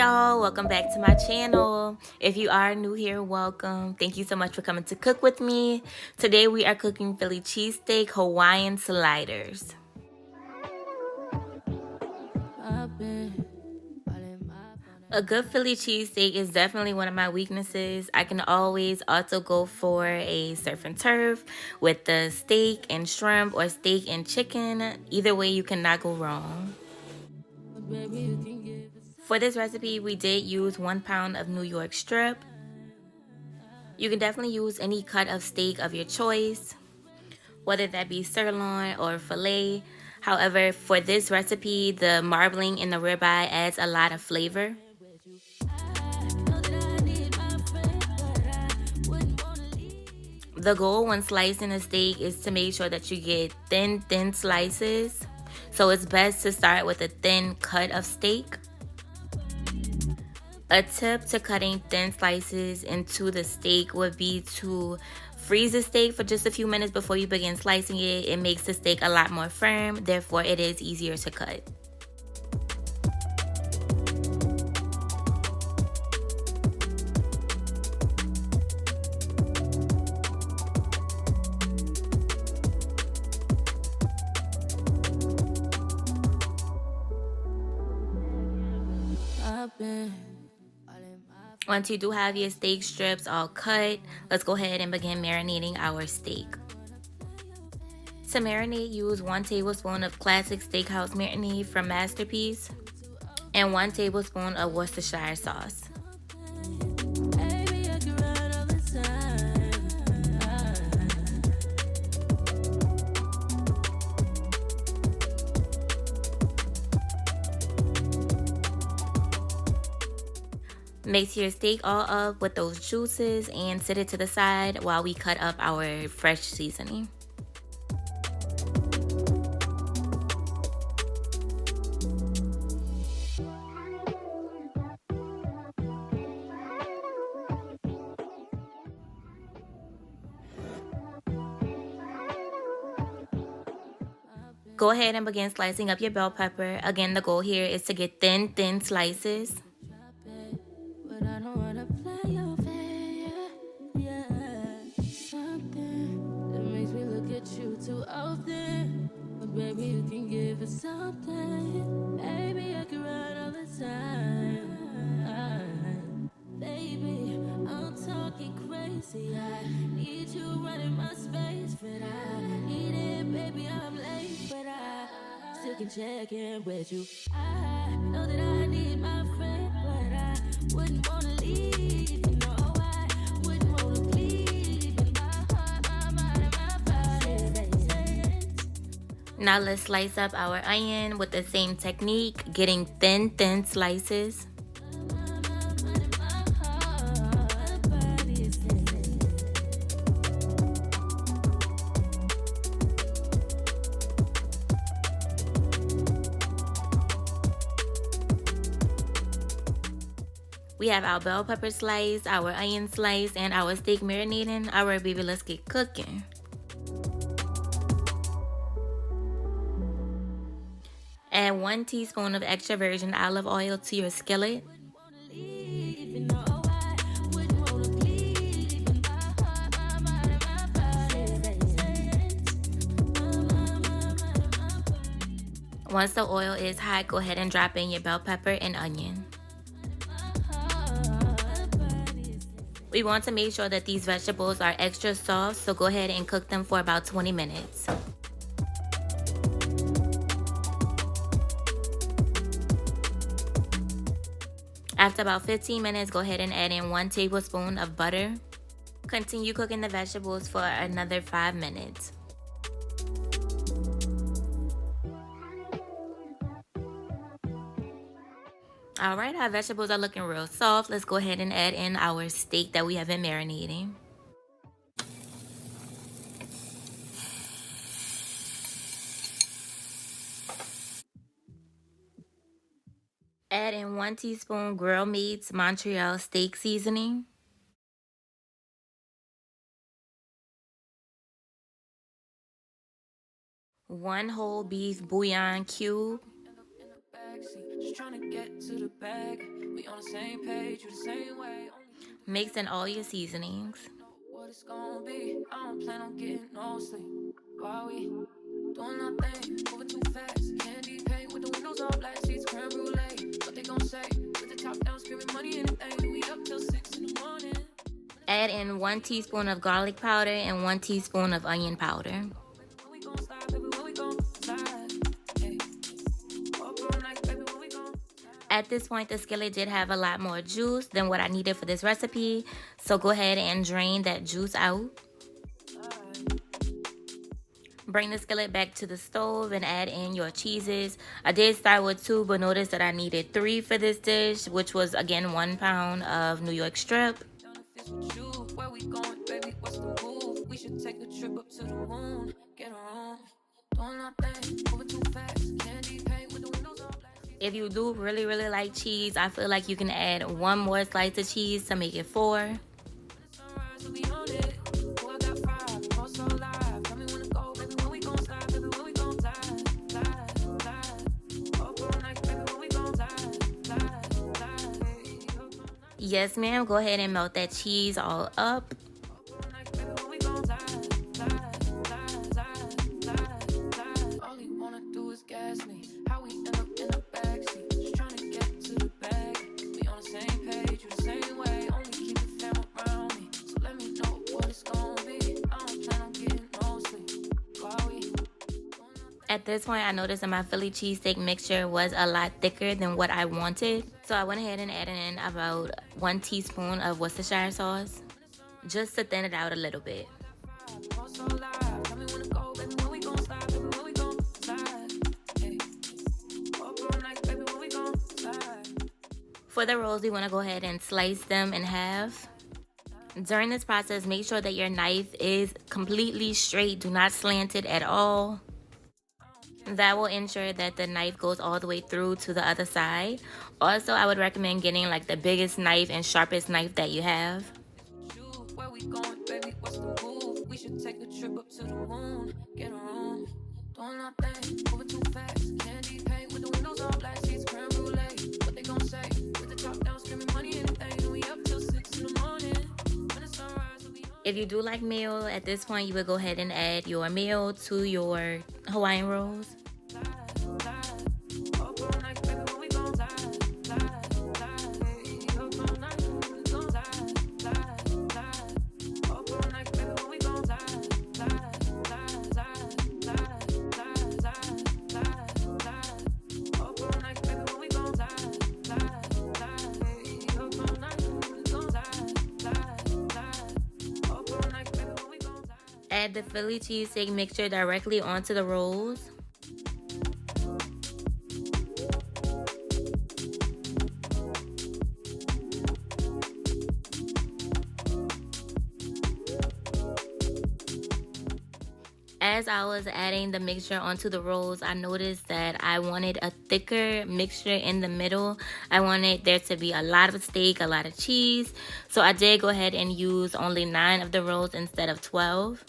y'all, welcome back to my channel. If you are new here, welcome. Thank you so much for coming to cook with me. Today we are cooking Philly cheesesteak Hawaiian sliders. A good Philly cheesesteak is definitely one of my weaknesses. I can always also go for a surf and turf with the steak and shrimp or steak and chicken. Either way, you cannot go wrong. For this recipe, we did use 1 pound of New York strip. You can definitely use any cut of steak of your choice, whether that be sirloin or filet. However, for this recipe, the marbling in the ribeye adds a lot of flavor. The goal when slicing a steak is to make sure that you get thin slices. So it's best to start with a thin cut of steak. A tip to cutting thin slices into the steak would be to freeze the steak for just a few minutes before you begin slicing it. It makes the steak a lot more firm, therefore it is easier to cut. Once you do have your steak strips all cut, let's go ahead and begin marinating our steak. To marinate, use 1 tablespoon of classic steakhouse marinade from Masterpiece and 1 tablespoon of Worcestershire sauce. Mix your steak all up with those juices and set it to the side while we cut up our fresh seasoning. Go ahead and begin slicing up your bell pepper. Again, the goal here is to get thin slices. Too often, but baby, you can give it something. Baby, I can ride all the time. Baby, I'm talking crazy. I need you running my space, but I need it, baby. I'm late, but I still can check in with you. I know that I need my friend, but I wouldn't wanna leave. You know I wouldn't wanna leave. Now let's slice up our onion with the same technique, getting thin slices. We have our bell pepper slice, our onion slice, and our steak marinating. Alright, baby, let's get cooking. Add 1 teaspoon of extra virgin olive oil to your skillet. Once the oil is hot, go ahead and drop in your bell pepper and onion. We want to make sure that these vegetables are extra soft, so go ahead and cook them for about 20 minutes. After about 15 minutes, go ahead and add in 1 tablespoon of butter. Continue cooking the vegetables for another 5 minutes. Alright, our vegetables are looking real soft. Let's go ahead and add in our steak that we have been marinating. Add in 1 teaspoon Grill Meats Montreal steak seasoning. 1 whole beef bouillon cube. Mix in all your seasonings. Add in 1 teaspoon of garlic powder and 1 teaspoon of onion powder. At this point, the skillet did have a lot more juice than what I needed for this recipe, so go ahead and drain that juice out. Bring the skillet back to the stove and add in your cheeses. I did start with 2, but notice that I needed 3 for this dish, which was again 1 pound of New York strip. If you do really like cheese, I feel like you can add 1 more slice of cheese to make it 4. Yes, ma'am. Go ahead and melt that cheese all up. At this point, I noticed that my Philly cheesesteak mixture was a lot thicker than what I wanted. So I went ahead and added in about 1 teaspoon of Worcestershire sauce, just to thin it out a little bit. For the rolls, we want to go ahead and slice them in half. During this process, make sure that your knife is completely straight. Do not slant it at all. That will ensure that the knife goes all the way through to the other side. Also, I would recommend getting like the biggest knife and sharpest knife that you have. If you do like mayo, at this point you would go ahead and add your mayo to your Hawaiian rolls. Add the Philly cheesesteak mixture directly onto the rolls. As I was adding the mixture onto the rolls, I noticed that I wanted a thicker mixture in the middle. I wanted there to be a lot of steak, a lot of cheese. So I did go ahead and use only 9 of the rolls instead of 12.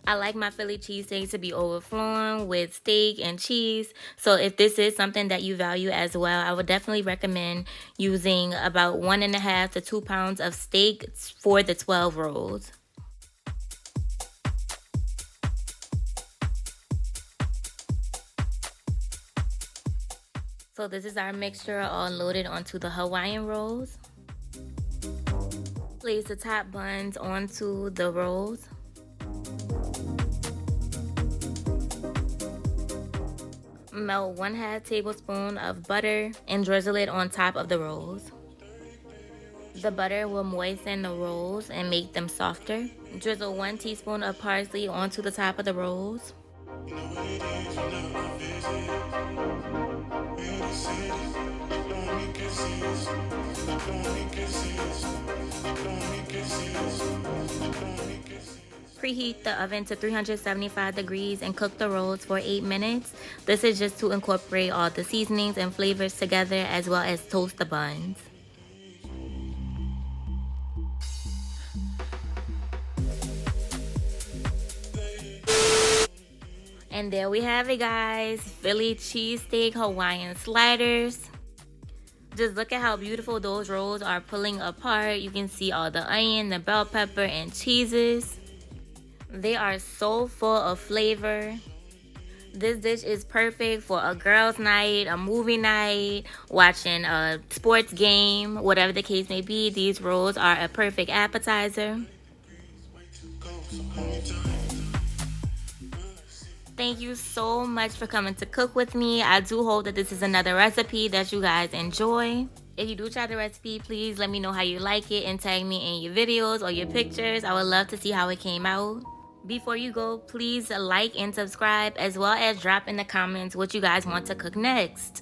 I like my Philly cheesesteak to be overflowing with steak and cheese. So if this is something that you value as well, I would definitely recommend using about 1.5 to 2 pounds of steak for the 12 rolls. So this is our mixture all loaded onto the Hawaiian rolls. Place the top buns onto the rolls. Melt 1/2 tablespoon of butter and drizzle it on top of the rolls. The butter will moisten the rolls and make them softer. Drizzle 1 teaspoon of parsley onto the top of the rolls. Preheat the oven to 375 degrees and cook the rolls for 8 minutes. This is just to incorporate all the seasonings and flavors together, as well as toast the buns. And there we have it, guys. Philly cheesesteak Hawaiian sliders. Just look at how beautiful those rolls are pulling apart. You can see all the onion, the bell pepper, and cheeses. They are so full of flavor. This dish is perfect for a girls' night, a movie night, watching a sports game, whatever the case may be. These rolls are a perfect appetizer. Thank you so much for coming to cook with me. I do hope that this is another recipe that you guys enjoy. If you do try the recipe, please let me know how you like it and tag me in your videos or your pictures. I would love to see how it came out. Before you go, please like and subscribe, as well as drop in the comments what you guys want to cook next.